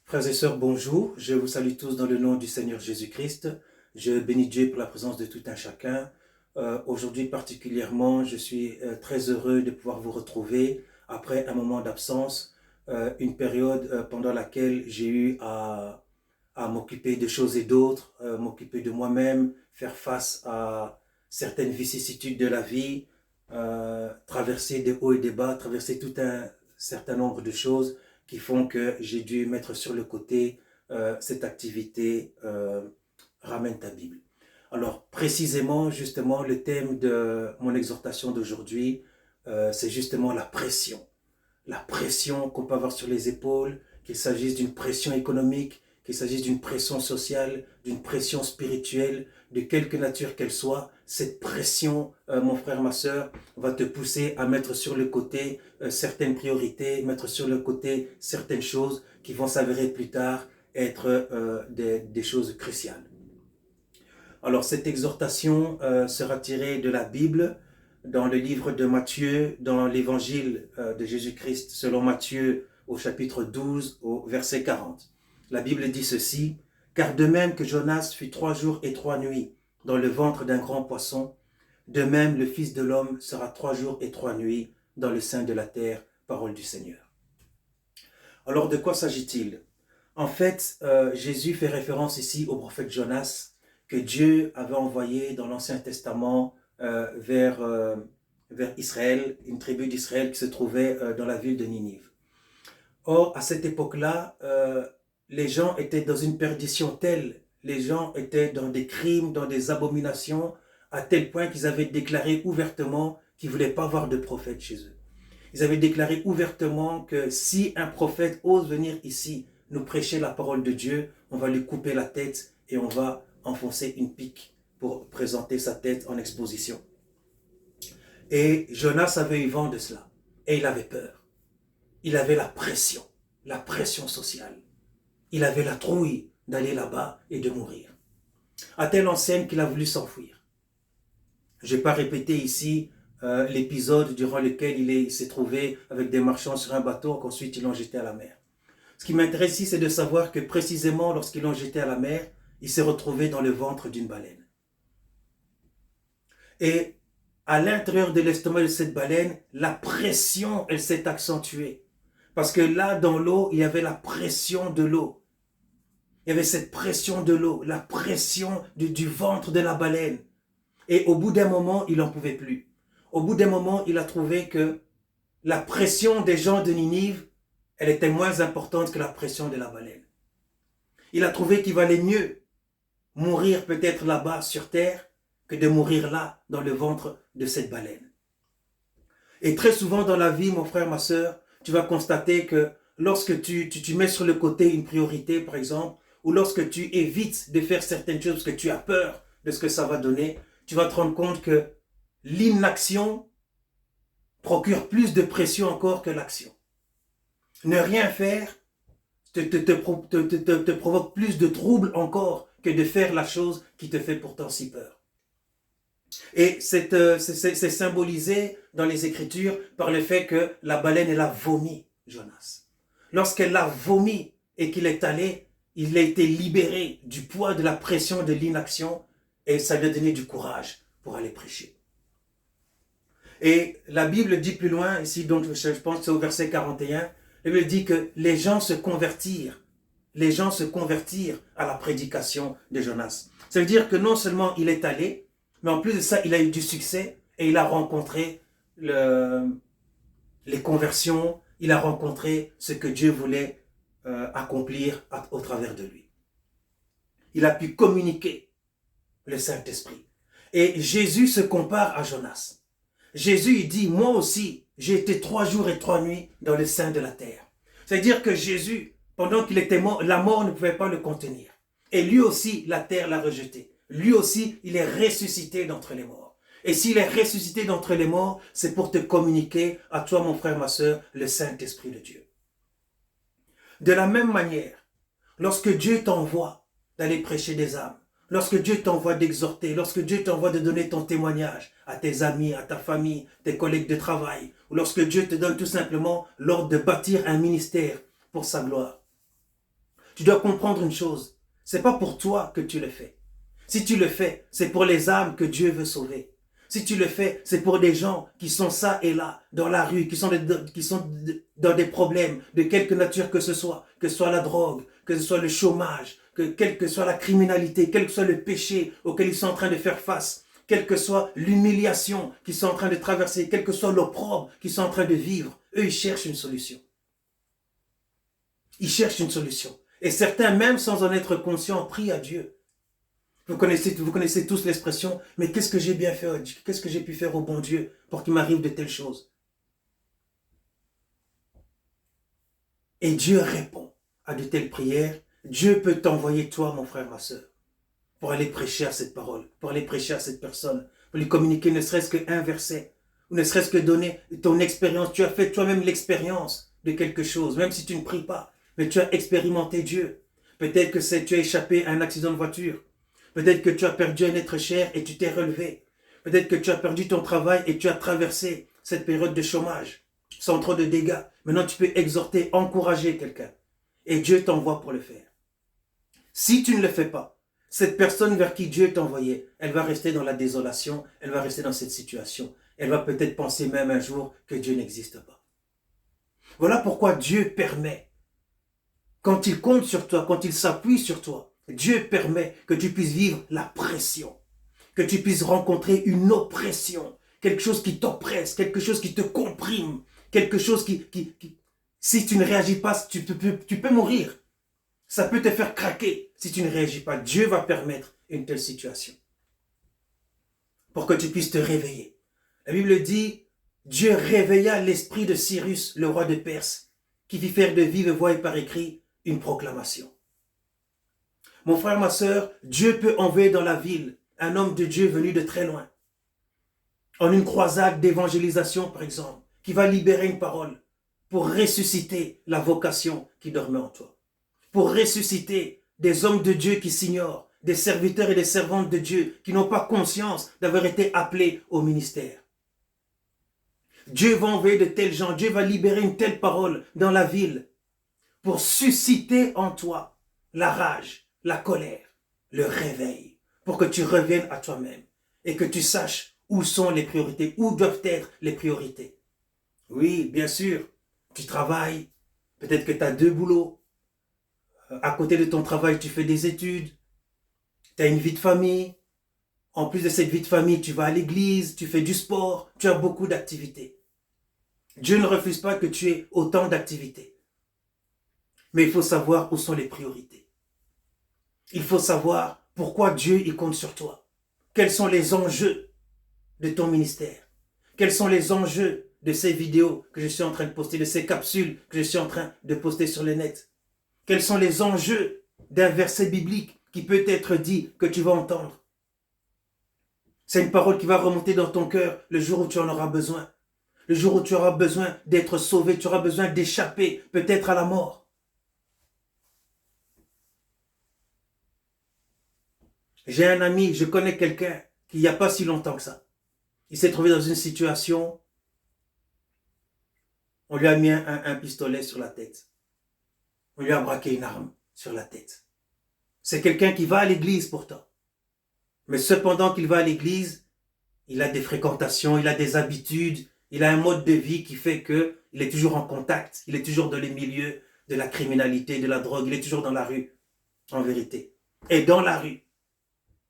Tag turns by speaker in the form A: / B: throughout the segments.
A: Frères et sœurs, bonjour. Je vous salue tous dans le nom du Seigneur Jésus-Christ. Je bénis Dieu pour la présence de tout un chacun. Aujourd'hui particulièrement, je suis très heureux de pouvoir vous retrouver après un moment d'absence, une période pendant laquelle j'ai eu à m'occuper de choses et d'autres, m'occuper de moi-même, faire face à certaines vicissitudes de la vie, traverser des hauts et des bas, traverser tout un certain nombre de choses qui font que j'ai dû mettre sur le côté cette activité Ramène ta Bible. Alors précisément, justement, le thème de mon exhortation d'aujourd'hui, c'est justement la pression. La pression qu'on peut avoir sur les épaules, qu'il s'agisse d'une pression économique, qu'il s'agisse d'une pression sociale, d'une pression spirituelle, de quelque nature qu'elle soit, cette pression, mon frère, ma soeur, va te pousser à mettre sur le côté certaines priorités, mettre sur le côté certaines choses qui vont s'avérer plus tard être des choses cruciales. Alors cette exhortation sera tirée de la Bible, dans le livre de Matthieu, dans l'évangile de Jésus-Christ selon Matthieu au chapitre 12 au verset 40. La Bible dit ceci: « Car de même que Jonas fut 3 jours et 3 nuits dans le ventre d'un grand poisson, de même le Fils de l'homme sera 3 jours et 3 nuits dans le sein de la terre. » Parole du Seigneur. Alors de quoi s'agit-il? En fait, Jésus fait référence ici au prophète Jonas, que Dieu avait envoyé dans l'Ancien Testament vers Israël, une tribu d'Israël qui se trouvait dans la ville de Ninive. Or, à cette époque-là, les gens étaient dans une perdition telle, les gens étaient dans des crimes, dans des abominations, à tel point qu'ils avaient déclaré ouvertement qu'ils ne voulaient pas voir de prophète chez eux. Ils avaient déclaré ouvertement que si un prophète ose venir ici nous prêcher la parole de Dieu, on va lui couper la tête et on va enfoncer une pique pour présenter sa tête en exposition. Et Jonas avait eu vent de cela et il avait peur. Il avait la pression sociale. Il avait la trouille d'aller là-bas et de mourir. À telle enseigne qu'il a voulu s'enfuir. Je ne vais pas répéter ici l'épisode durant lequel il s'est trouvé avec des marchands sur un bateau, qu'ensuite ils l'ont jeté à la mer. Ce qui m'intéresse ici, c'est de savoir que précisément lorsqu'ils l'ont jeté à la mer, il s'est retrouvé dans le ventre d'une baleine. Et à l'intérieur de l'estomac de cette baleine, la pression, elle s'est accentuée. Parce que là, dans l'eau, il y avait la pression de l'eau. Il y avait cette pression de l'eau, la pression du ventre de la baleine. Et au bout d'un moment, il n'en pouvait plus. Au bout d'un moment, il a trouvé que la pression des gens de Ninive, elle était moins importante que la pression de la baleine. Il a trouvé qu'il valait mieux mourir peut-être là-bas sur terre que de mourir là, dans le ventre de cette baleine. Et très souvent dans la vie, mon frère, ma soeur, tu vas constater que lorsque tu mets sur le côté une priorité, par exemple, ou lorsque tu évites de faire certaines choses parce que tu as peur de ce que ça va donner, tu vas te rendre compte que l'inaction procure plus de pression encore que l'action. Ne rien faire te provoque plus de troubles encore que de faire la chose qui te fait pourtant si peur. Et c'est symbolisé dans les Écritures par le fait que la baleine, elle a vomi Jonas. Lorsqu'elle l'a vomi et qu'il est allé, il a été libéré du poids de la pression de l'inaction et ça lui a donné du courage pour aller prêcher. Et la Bible dit plus loin, ici donc je pense que c'est au verset 41, la Bible dit que les gens se convertirent à la prédication de Jonas. Ça veut dire que non seulement il est allé, mais en plus de ça, il a eu du succès et il a rencontré les conversions, il a rencontré ce que Dieu voulait accomplir au travers de lui. Il a pu communiquer le Saint-Esprit. Et Jésus se compare à Jonas. Jésus, il dit, moi aussi, j'ai été 3 jours et 3 nuits dans le sein de la terre. C'est-à-dire que Jésus, pendant qu'il était mort, la mort ne pouvait pas le contenir. Et lui aussi, la terre l'a rejeté. Lui aussi, il est ressuscité d'entre les morts. Et s'il est ressuscité d'entre les morts, c'est pour te communiquer à toi, mon frère, ma soeur, le Saint-Esprit de Dieu. De la même manière, lorsque Dieu t'envoie d'aller prêcher des âmes, lorsque Dieu t'envoie d'exhorter, lorsque Dieu t'envoie de donner ton témoignage à tes amis, à ta famille, tes collègues de travail, ou lorsque Dieu te donne tout simplement l'ordre de bâtir un ministère pour sa gloire, Tu dois comprendre une chose. C'est pas pour toi que tu le fais. Si tu le fais, c'est pour les âmes que Dieu veut sauver. Si tu le fais, c'est pour des gens qui sont ça et là, dans la rue, qui sont dans des problèmes de quelque nature que ce soit la drogue, que ce soit le chômage, quelle que soit la criminalité, quel que soit le péché auquel ils sont en train de faire face, quelle que soit l'humiliation qu'ils sont en train de traverser, quel que soit l'opprobre qu'ils sont en train de vivre. Eux, ils cherchent une solution. Ils cherchent une solution. Et certains, même sans en être conscients, prient à Dieu. Vous connaissez tous l'expression, mais qu'est-ce que j'ai bien fait, qu'est-ce que j'ai pu faire au bon Dieu pour qu'il m'arrive de telles choses? Et Dieu répond à de telles prières. Dieu peut t'envoyer toi, mon frère, ma soeur, pour aller prêcher à cette parole, pour aller prêcher à cette personne, pour lui communiquer ne serait-ce qu'un verset, ou ne serait-ce que donner ton expérience. Tu as fait toi-même l'expérience de quelque chose, même si tu ne pries pas, mais tu as expérimenté Dieu. Peut-être que tu as échappé à un accident de voiture. Peut-être que tu as perdu un être cher et tu t'es relevé. Peut-être que tu as perdu ton travail et tu as traversé cette période de chômage sans trop de dégâts. Maintenant, tu peux exhorter, encourager quelqu'un. Et Dieu t'envoie pour le faire. Si tu ne le fais pas, cette personne vers qui Dieu t'a envoyé, elle va rester dans la désolation, elle va rester dans cette situation. Elle va peut-être penser même un jour que Dieu n'existe pas. Voilà pourquoi Dieu permet, quand il compte sur toi, quand il s'appuie sur toi, Dieu permet que tu puisses vivre la pression, que tu puisses rencontrer une oppression, quelque chose qui t'oppresse, quelque chose qui te comprime, quelque chose qui si tu ne réagis pas, tu peux mourir. Ça peut te faire craquer si tu ne réagis pas. Dieu va permettre une telle situation pour que tu puisses te réveiller. La Bible dit, Dieu réveilla l'esprit de Cyrus, le roi de Perse, qui fit faire de vive voix et par écrit une proclamation. Mon frère, ma soeur, Dieu peut envoyer dans la ville un homme de Dieu venu de très loin, en une croisade d'évangélisation par exemple, qui va libérer une parole pour ressusciter la vocation qui dormait en toi, pour ressusciter des hommes de Dieu qui s'ignorent, des serviteurs et des servantes de Dieu qui n'ont pas conscience d'avoir été appelés au ministère. Dieu va envoyer de tels gens, Dieu va libérer une telle parole dans la ville pour susciter en toi la rage, la colère, le réveil, pour que tu reviennes à toi-même et que tu saches où sont les priorités, où doivent être les priorités. Oui, bien sûr, tu travailles, peut-être que tu as 2 boulots. À côté de ton travail, tu fais des études, tu as une vie de famille. En plus de cette vie de famille, tu vas à l'église, tu fais du sport, tu as beaucoup d'activités. Dieu ne refuse pas que tu aies autant d'activités. Mais il faut savoir où sont les priorités. Il faut savoir pourquoi Dieu il compte sur toi. Quels sont les enjeux de ton ministère? Quels sont les enjeux de ces vidéos que je suis en train de poster, de ces capsules que je suis en train de poster sur le net? Quels sont les enjeux d'un verset biblique qui peut être dit, que tu vas entendre? C'est une parole qui va remonter dans ton cœur le jour où tu en auras besoin. Le jour où tu auras besoin d'être sauvé, tu auras besoin d'échapper peut-être à la mort. J'ai un ami, je connais quelqu'un qui il n'y a pas si longtemps que ça. Il s'est trouvé dans une situation, on lui a mis un pistolet sur la tête. On lui a braqué une arme sur la tête. C'est quelqu'un qui va à l'église pourtant. Mais cependant qu'il va à l'église, il a des fréquentations, il a des habitudes, il a un mode de vie qui fait qu'il est toujours en contact, il est toujours dans les milieux de la criminalité, de la drogue, il est toujours dans la rue, en vérité. Et dans la rue,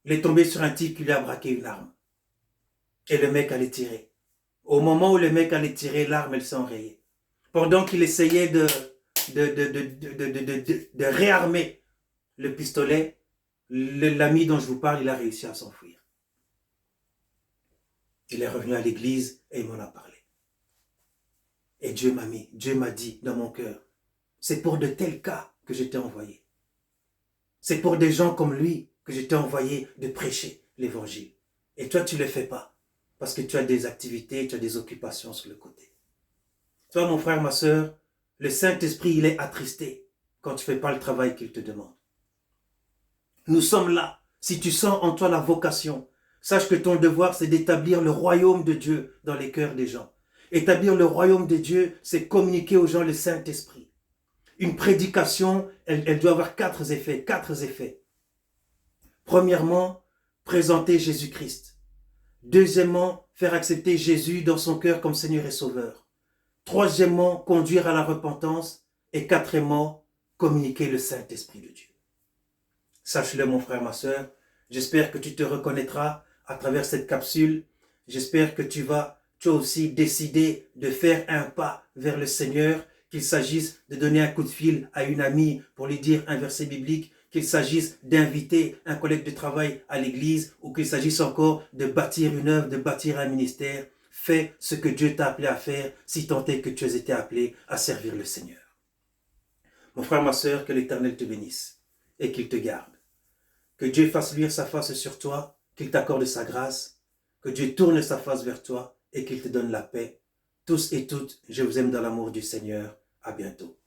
A: il est tombé sur un type qui lui a braqué une arme. Et le mec allait tirer. Au moment où le mec allait tirer, l'arme, elle s'est enrayée. Pendant qu'il essayait de réarmer le pistolet, l'ami dont je vous parle, il a réussi à s'enfuir. Il est revenu à l'église et il m'en a parlé. Et Dieu m'a dit dans mon cœur, c'est pour de tels cas que je t'ai envoyé. C'est pour des gens comme lui que je t'ai envoyé de prêcher l'évangile. Et toi, tu ne le fais pas parce que tu as des activités, tu as des occupations sur le côté. Toi, mon frère, ma soeur, le Saint-Esprit, il est attristé quand tu ne fais pas le travail qu'il te demande. Nous sommes là. Si tu sens en toi la vocation, sache que ton devoir, c'est d'établir le royaume de Dieu dans les cœurs des gens. Établir le royaume de Dieu, c'est communiquer aux gens le Saint-Esprit. Une prédication, elle doit avoir quatre effets. Premièrement, présenter Jésus-Christ. Deuxièmement, faire accepter Jésus dans son cœur comme Seigneur et Sauveur. Troisièmement, conduire à la repentance. Et quatrièmement, communiquer le Saint-Esprit de Dieu. Sache-le, mon frère, ma sœur, j'espère que tu te reconnaîtras à travers cette capsule. J'espère que tu as aussi décidé de faire un pas vers le Seigneur, qu'il s'agisse de donner un coup de fil à une amie pour lui dire un verset biblique, qu'il s'agisse d'inviter un collègue de travail à l'église, ou qu'il s'agisse encore de bâtir une œuvre, de bâtir un ministère. Fais ce que Dieu t'a appelé à faire, si tant est que tu as été appelé à servir le Seigneur. Mon frère, ma sœur, que l'Éternel te bénisse et qu'il te garde. Que Dieu fasse luire sa face sur toi, qu'il t'accorde sa grâce, que Dieu tourne sa face vers toi et qu'il te donne la paix. Tous et toutes, je vous aime dans l'amour du Seigneur. À bientôt.